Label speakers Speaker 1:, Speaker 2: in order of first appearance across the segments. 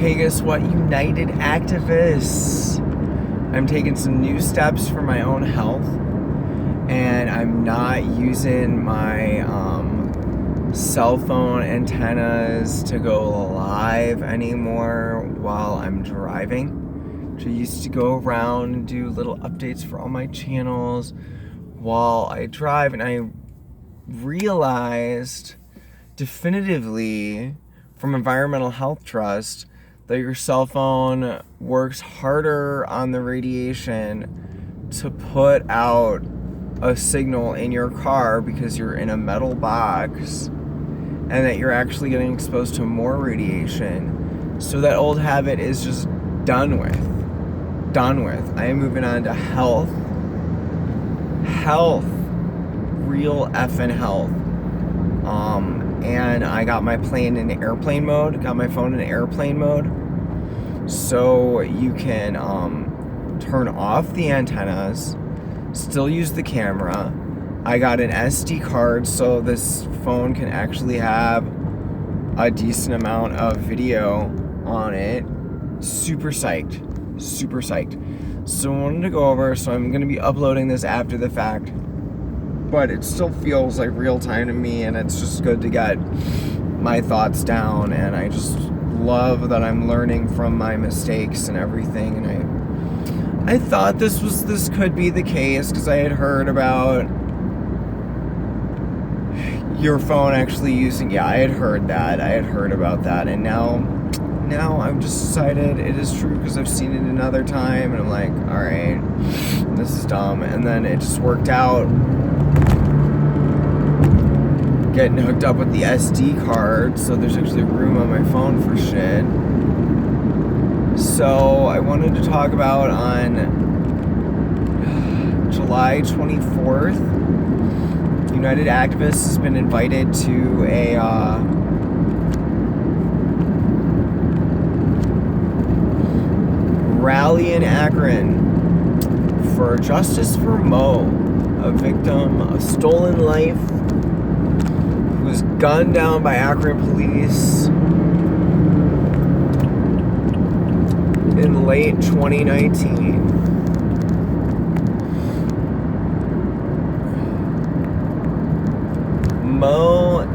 Speaker 1: Hey, guess what, United Activists? I'm taking some new steps for my own health, and I'm not using my cell phone antennas to go live anymore while I'm driving. I used to go around and do little updates for all my channels while I drive, and I realized definitively from Environmental Health Trust that your cell phone works harder on the radiation to put out a signal in your car because you're in a metal box, and that you're actually getting exposed to more radiation. So that old habit is just done with. I am moving on to health, real effing health. And I got my plane in airplane mode, got my phone in airplane mode, so you can turn off the antennas, still use the camera. I got an SD card so this phone can actually have a decent amount of video on it. Super psyched. So I wanted to go over, so I'm going to be uploading this after the fact, but it still feels like real time to me, and it's just good to get my thoughts down, and I just love that I'm learning from my mistakes and everything. And I thought this could be the case because I had heard about your phone actually using, I had heard about that, and now I've just decided it is true because I've seen it another time, and I'm like, alright, this is dumb. And then it just worked out getting hooked up with the SD card, so there's actually room on my phone for shit. So I wanted to talk about on July 24th, United Activists has been invited to a rally in Akron for justice for Mo, a victim of stolen life who was gunned down by Akron police in late 2019. Mo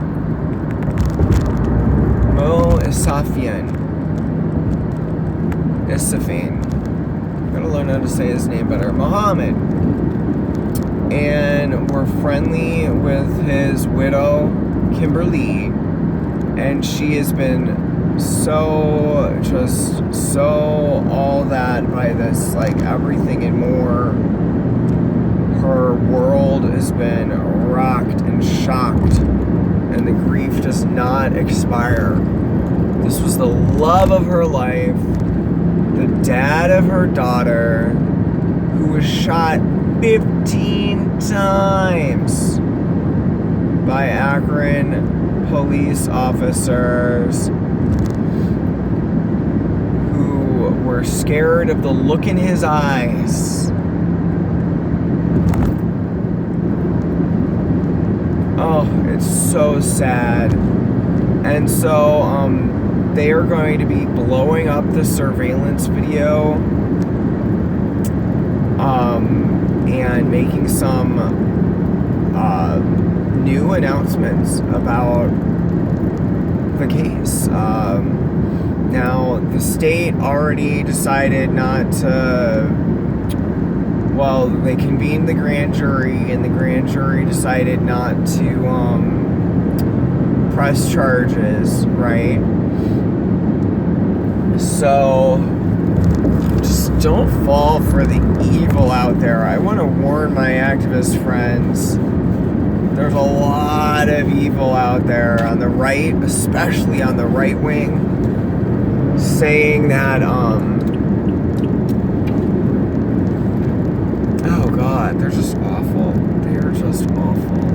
Speaker 1: Issafian. Gotta learn how to say his name better. Muhammad. And we're friendly with his widow, Kimberly, and she has been so all that by this, like everything and more. Her world has been rocked and shocked, and the grief does not expire. This was the love of her life, the dad of her daughter, who was shot 15 times by Akron police officers who were scared of the look in his eyes. Oh, it's so sad. And so, they are going to be blowing up the surveillance video, and making some, new announcements about the case. Now, the state already decided not to, they convened the grand jury, and the grand jury decided not to press charges, right? So just don't fall for the evil out there. I want to warn my activist friends. There's a lot of evil out there on the right, especially on the right wing, saying that oh God, they're just awful. They are just awful.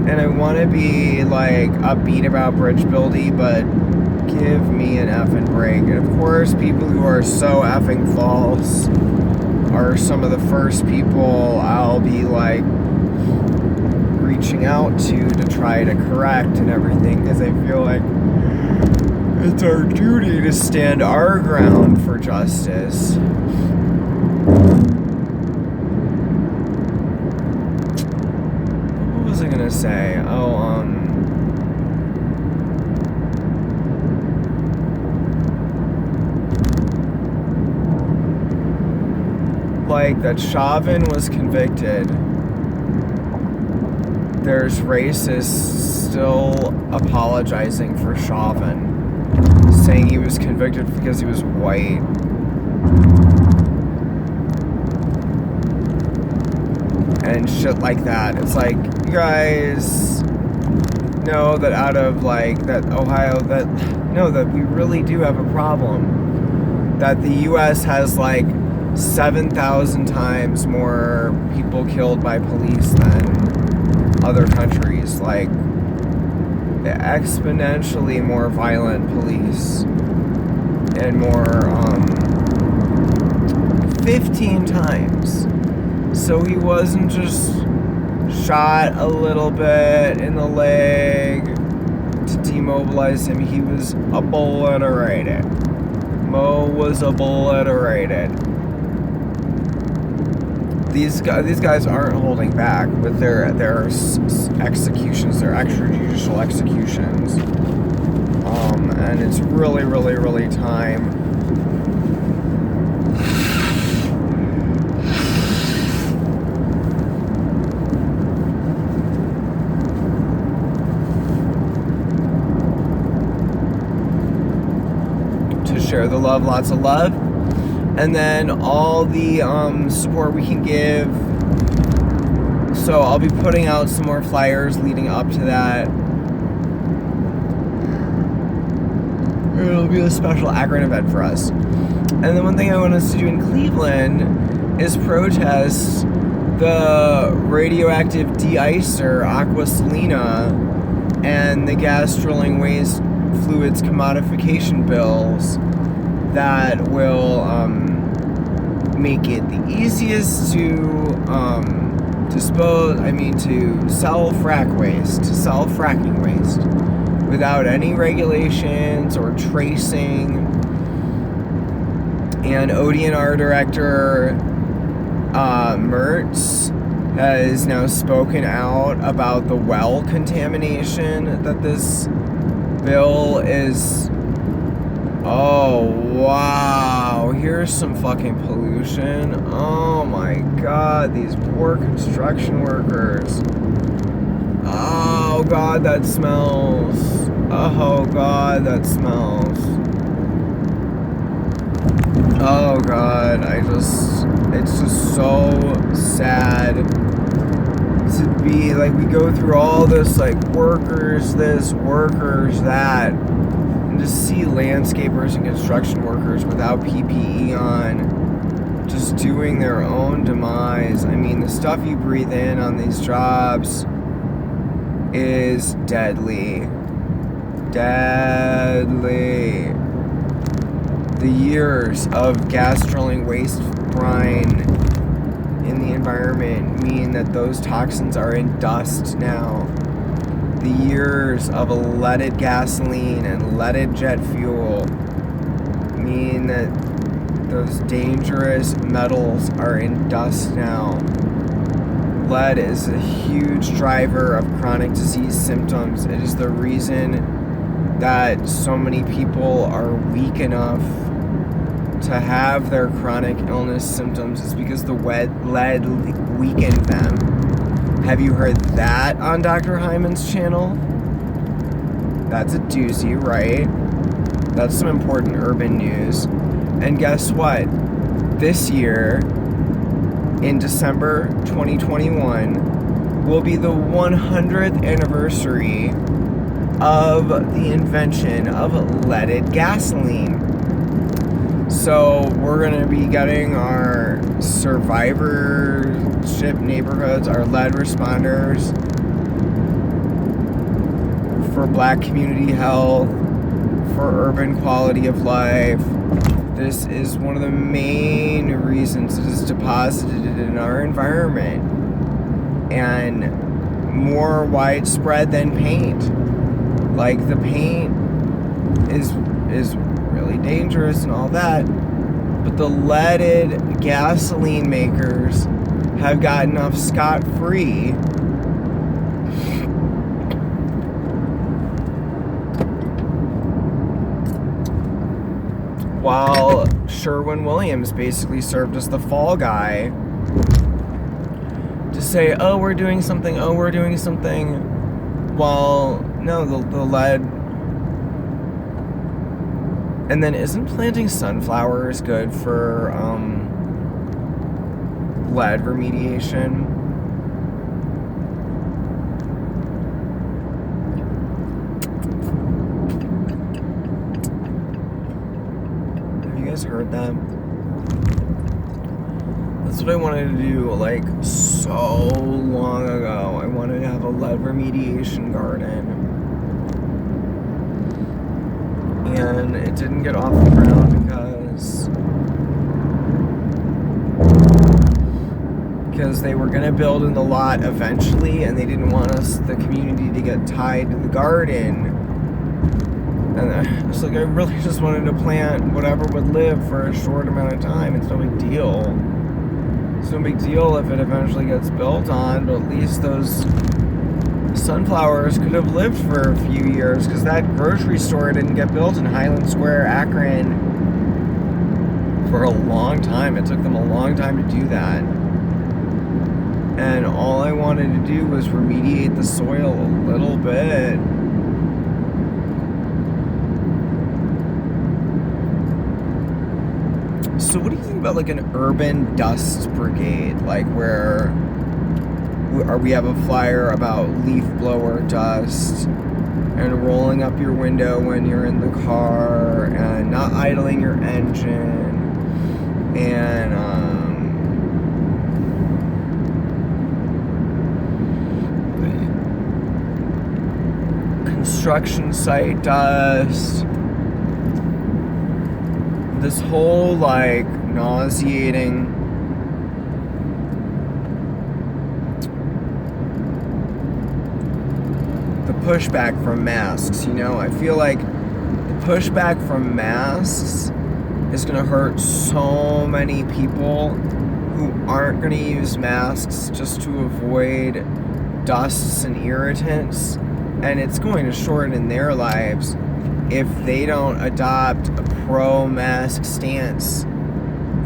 Speaker 1: And I want to be like upbeat about bridge building, but give me an effing break. And of course, people who are so effing false are some of the first people I'll be like reaching reaching out to try to correct and everything, because I feel like it's our duty to stand our ground for justice. What was I gonna say? Like that Chauvin was convicted. There's racists still apologizing for Chauvin, saying he was convicted because he was white. And shit like that. It's like, you guys know that out of like that Ohio, that we really do have a problem. That the US has like 7,000 times more people killed by police than other countries. Like exponentially more violent police and more 15 times. So he wasn't just shot a little bit in the leg to demobilize him, he was obliterated. Mo was obliterated. These guys aren't holding back with their executions, their extrajudicial executions, and it's really, really, really time to share the love, lots of love. And then all the support we can give. So I'll be putting out some more flyers leading up to that. It'll be a special Akron event for us. And then one thing I want us to do in Cleveland is protest the radioactive de-icer Aqua Salina and the gas drilling waste fluids commodification bills that will make it the easiest to sell fracking waste without any regulations or tracing. And ODNR director Mertz has now spoken out about the well contamination that this bill is. Oh, wow. Here's some fucking pollution. Oh my god, these poor construction workers. Oh god, that smells. Oh god, that smells. Oh god, it's just so sad to be, like, we go through all this, like, workers this, workers that, and to see landscapers and construction workers without PPE on, just doing their own demise. I mean, the stuff you breathe in on these jobs is deadly. Deadly. The years of gas drilling waste brine in the environment mean that those toxins are in dust now. The years of leaded gasoline and leaded jet fuel mean that those dangerous metals are in dust now. Lead is a huge driver of chronic disease symptoms. It is the reason that so many people are weak enough to have their chronic illness symptoms, is because the lead weakened them. Have you heard that on Dr. Hyman's channel? That's a doozy, right? That's some important urban news. And guess what? This year, in December 2021, will be the 100th anniversary of the invention of leaded gasoline. So we're going to be getting our survivorship neighborhoods, our lead responders for Black community health, for urban quality of life. This is one of the main reasons it is deposited in our environment. And more widespread than paint. Like, the paint is really dangerous and all that, but the leaded gasoline makers have gotten off scot-free while Sherwin-Williams basically served as the fall guy to say, oh, we're doing something, while, no, the lead. And then isn't planting sunflowers good for lead remediation? Have you guys heard that? That's what I wanted to do, like, so long ago. I wanted to have a lead remediation garden. And it didn't get off the ground because they were going to build in the lot eventually, and they didn't want the community to get tied to the garden. And I was like, I really just wanted to plant whatever would live for a short amount of time. It's no big deal. It's no big deal if it eventually gets built on, but at least those sunflowers could have lived for a few years, because that grocery store didn't get built in Highland Square, Akron for a long time. It took them a long time to do that. And all I wanted to do was remediate the soil a little bit. So what do you think about like an urban dust brigade, like where we have a flyer about leaf blower dust and and rolling up your window when you're in the car and not idling your engine and construction site dust, this whole like nauseating pushback from masks. You know, I feel like the pushback from masks is going to hurt so many people who aren't going to use masks just to avoid dusts and irritants, and it's going to shorten their lives if they don't adopt a pro-mask stance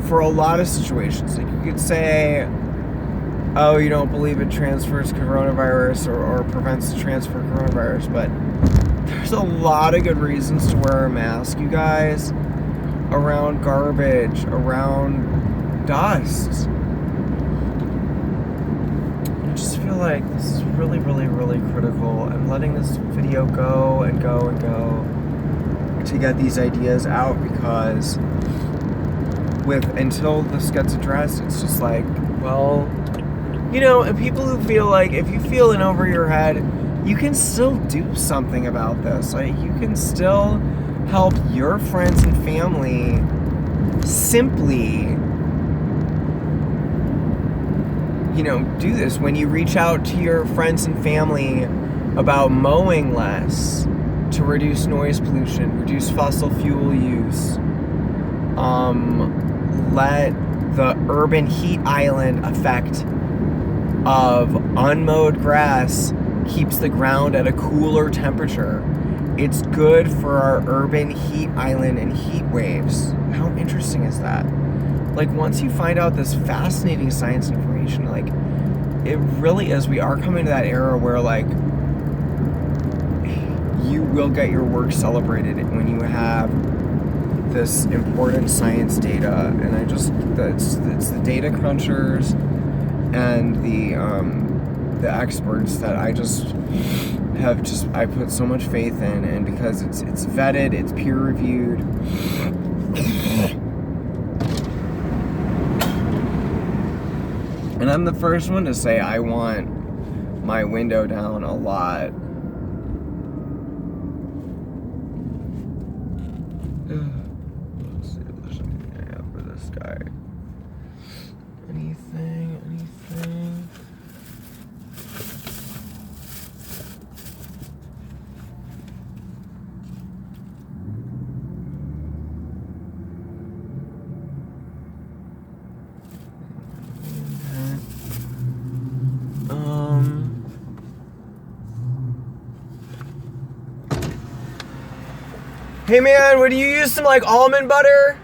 Speaker 1: for a lot of situations. Like, you could say, oh, you don't believe it transfers coronavirus or prevents the transfer of coronavirus, but there's a lot of good reasons to wear a mask, you guys, around garbage, around dust. I just feel like this is really, really, really critical. I'm letting this video go and go and go to get these ideas out, because until this gets addressed, it's just like, well, you know, and people who feel like if you feel in over your head, you can still do something about this. Like, you can still help your friends and family simply, you know, do this. When you reach out to your friends and family about mowing less to reduce noise pollution, reduce fossil fuel use, let the urban heat island effect of unmowed grass keeps the ground at a cooler temperature. It's good for our urban heat island and heat waves. How interesting is that? Like, once you find out this fascinating science information, like, it really is, we are coming to that era where, like, you will get your work celebrated when you have this important science data. And it's the data crunchers and the experts that I put so much faith in, and because it's vetted, it's peer reviewed. And I'm the first one to say I want my window down a lot. Let's see if there's anything I have for this guy. Anything? Hey man, would you use some like almond butter?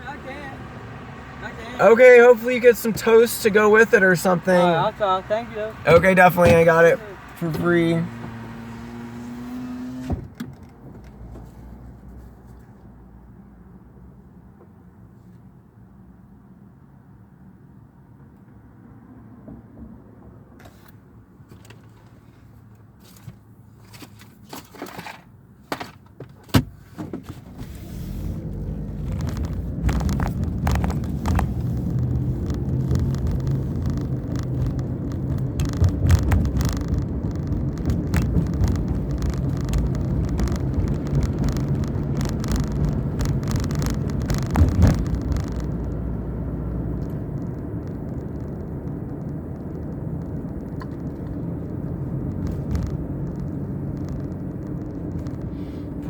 Speaker 2: I can.
Speaker 1: Okay, hopefully you get some toast to go with it or something.
Speaker 2: I'll try. Thank you.
Speaker 1: Okay, definitely. I got it for free.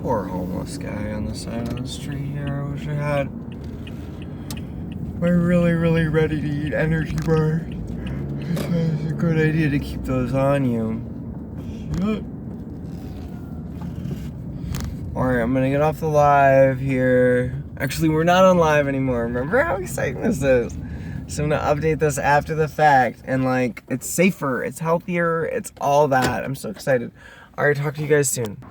Speaker 1: Poor homeless guy on the side of the street here. I wish I had my really, really ready to eat energy bar. It's a good idea to keep those on you. Shit. Alright, I'm gonna get off the live here. Actually, we're not on live anymore. Remember how exciting this is? So I'm gonna update this after the fact, and like, it's safer, it's healthier, it's all that. I'm so excited. Alright, talk to you guys soon.